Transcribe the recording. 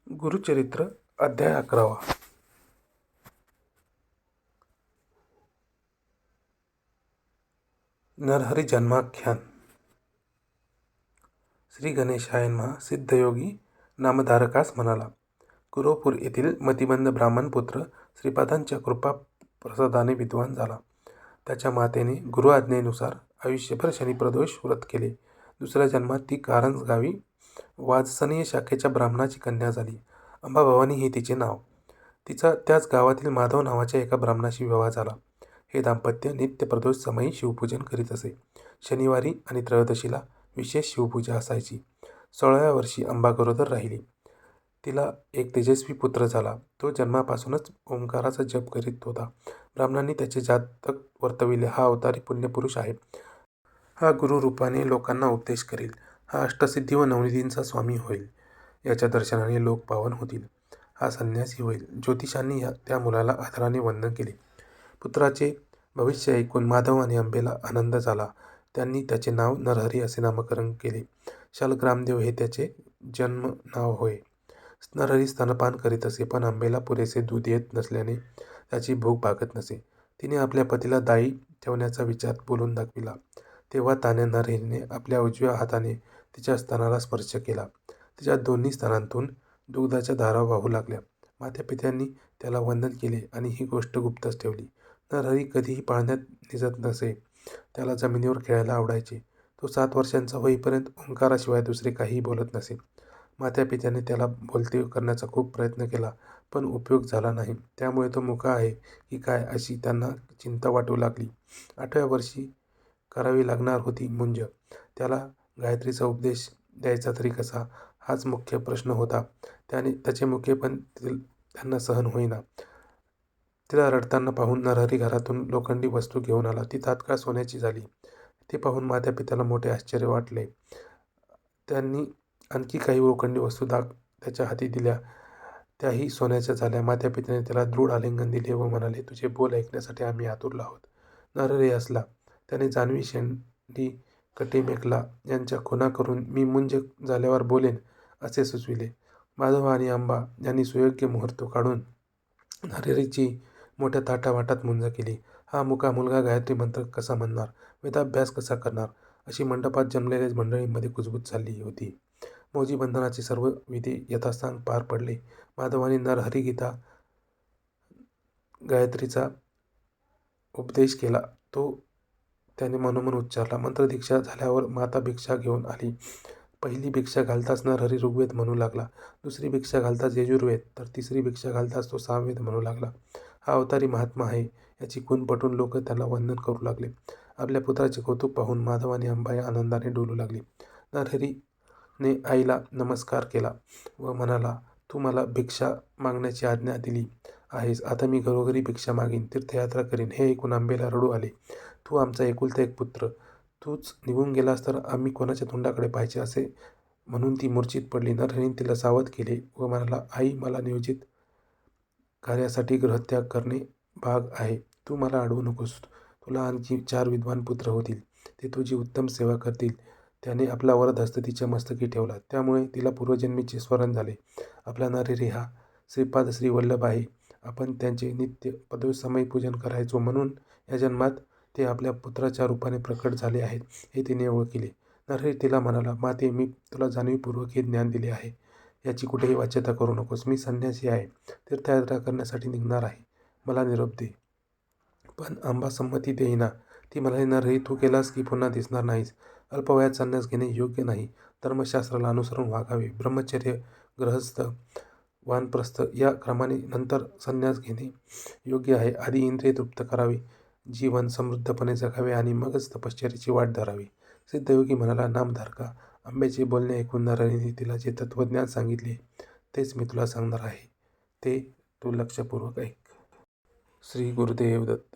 गुरुचरित्र अध्याय 11. नरहरी जन्माख्यान. श्री गणेशायन महा सिद्धयोगी नामधारकास म्हणाला. कुरोपूर येथील मतिमंद ब्राह्मण पुत्र श्रीपादांच्या कृपा प्रसादाने विद्वान झाला. त्याच्या मातेने गुरु आज्ञेनुसार आयुष्यभर शनिप्रदोष व्रत केले. दुसऱ्या जन्मात ती कारंज गावी वाजसनीय शाखेच्या ब्राह्मणाची कन्या झाली. अंबाभवानी हे तिचे नाव. तिचा त्याच गावातील माधव नावाच्या एका ब्राह्मणाशी विवाह झाला. हे दाम्पत्य नित्य प्रदोष समयी शिवपूजन करीत असे. शनिवारी आणि त्रयोदशीला विशेष शिवपूजा असायची. 16व्या वर्षी अंबा गरोदर राहिली. तिला एक तेजस्वी पुत्र झाला. तो जन्मापासूनच ओंकाराचा जप करीत होता. ब्राह्मणांनी त्याचे जातक वर्तविले. हा अवतारी पुण्यपुरुष आहे. हा गुरुरूपाने लोकांना उपदेश करील. हा अष्टसिद्धी व नवनिधींचा स्वामी होईल. याच्या दर्शनाने लोक पावन होतील. हा संन्यासी होईल. ज्योतिषांनी त्या मुलाला आदराने वंदन केले. पुत्राचे भविष्य ऐकून माधव आणि अंबेला आनंद झाला. त्यांनी त्याचे नाव नरहरी असे नामकरण केले. शालग्रामदेव हे त्याचे जन्म नाव होय. नरहरी स्तनपान करीत असे, पण अंबेला पुरेसे दूध येत नसल्याने त्याची भूक भागत नसे. तिने आपल्या पतीला दाई ठेवण्याचा विचार बोलून दाखविला. तेव्हा तान्ह्या नरहरीने आपल्या उजव्या हाताने तिच्या स्तनाला स्पर्श केला. तिच्या दोन्ही स्तनांतून दुग्धाच्या धारा वाहू लागल्या. मातापित्यांनी त्याला वंदन केले आणि ही गोष्ट गुप्तच ठेवली. नरहरी कधीही पाळण्यात निजत नसे. त्याला जमिनीवर खेळायला आवडायचे. तो 7 वर्षांचा होईपर्यंत ओंकाराशिवाय दुसरे काहीही बोलत नसे. मातापित्याने त्याला बोलते करण्याचा खूप प्रयत्न केला, पण उपयोग झाला नाही. त्यामुळे तो मुका आहे की काय अशी त्यांना चिंता वाटू लागली. 8व्या वर्षी करावी लागणार होती मुंज. त्याला गायत्रीचा उपदेश द्यायचा तरी कसा, हाच मुख्य प्रश्न होता. त्याचे मुकेपण त्यांना सहन होईना. तिला रडताना पाहून नरहरी घरातून लोखंडी वस्तू घेऊन आला. ती तात्काळ सोन्याची झाली. ते पाहून मातापित्याला मोठे आश्चर्य वाटले. त्यांनी आणखी काही लोखंडी वस्तू त्याच्या हाती दिल्या. त्याही सोन्याच्या झाल्या. मातापित्याने त्याला दृढ आलिंगन दिले व म्हणाले, तुझे बोल ऐकण्यासाठी आम्ही आतुरलो आहोत. नरहरी हसला. त्याने जान्हवी, शेंडी, कटीमेखला यांच्या खुणा करून मी मुंज झाल्यावर बोलेन असे सुचविले. माधव आणि अंबा यांनी सुयोग्य मुहूर्त काढून नरहरीची मोठ्या ताटावाटात मुंज केली. हा मुका मुलगा गायत्री मंत्र कसा म्हणणार, वेदाभ्यास कसा करणार, अशी मंडपात जमलेल्या मंडळींमध्ये कुजबूज चालली होती. मौजी बंधनाचे सर्व विधी यथासांग पार पडले. माधवाने नरहरी गीता गायत्रीचा उपदेश केला. तो त्याने मनोमन उच्चारला. मंत्रदीक्षा झाल्यावर माता भिक्षा घेऊन आली. पहिली भिक्षा घालताच नरहरी ऋग्वेद म्हणू लागला. दुसरी भिक्षा घालताच यजुर्वेद, तर तिसरी भिक्षा घालताच तो सामवेद म्हणू लागला. हा अवतारी महात्मा आहे याची खूण पटून लोक त्याला वंदन करू लागले. आपल्या पुत्राचे कौतुक पाहून माधव आणि अंबा आनंदाने डोलू लागली. नरहरीने आईला नमस्कार केला व म्हणाला, तू मला भिक्षा मागण्याची आज्ञा दिली आहेस. आता मी घरोघरी भिक्षा मागीन, तीर्थयात्रा करीन. हे ऐकून अंबेला रडू आले. तू आमचा एकुलता एक पुत्र, तूच निघून गेलास तर आम्ही कोणाच्या तोंडाकडे पाहायचे असे म्हणून ती मूर्छित पडली. नरहरीने तिला सावध केले व म्हणाला, आई, मला नियोजित कार्यासाठी गृहत्याग करणे भाग आहे. तू मला अडवू नकोस. तुला आणखी 4 विद्वान पुत्र होतील. ते तुझी उत्तम सेवा करतील. त्याने आपला वरद हस्त तिच्या मस्तकी ठेवला. त्यामुळे तिला पूर्वजन्मीचे स्मरण झाले. आपला नरहरी हा श्रीपाद श्री वल्लभ आहे. आपण त्यांचे नित्य प्रदोष समयी पूजन करायचो, म्हणून या जन्मात ते आपल्या पुत्राच्या रूपाने प्रकट झाले आहेत हे तिने ओळखले. नरहरी तिला म्हणाला, माते, मी तुला जाणीवपूर्वक हे ज्ञान दिले आहे. याची कुठेही वाच्यता करू नकोस. मी संन्यासी आहे. तीर्थयात्रा करण्यासाठी निघणार आहे. मला निरोप दे. पण अंबा संमती देईना. ती म्हणाली, नरहरी, तू गेलास की पुन्हा दिसणार नाहीस. अल्पवयात संन्यास घेणे योग्य नाही. धर्मशास्त्राला अनुसरून वागावे. ब्रह्मचर्य, गृहस्थ, वानप्रस्थ या क्रमाने नंतर संन्यास घेणे योग्य आहे. आधी इंद्रिय तृप्त करावी, जीवन समृद्धपणे जगावे आणि मगच तपश्चर्येची वाट धरावी. सिद्धयोगी म्हणाला, नामधारका, अंबेचे बोलणे ऐकून नरहरीने तिला जे तत्त्वज्ञान सांगितले तेच मी तुला सांगणार आहे. ते तू लक्षपूर्वक ऐक. श्री गुरुदेव दत्त.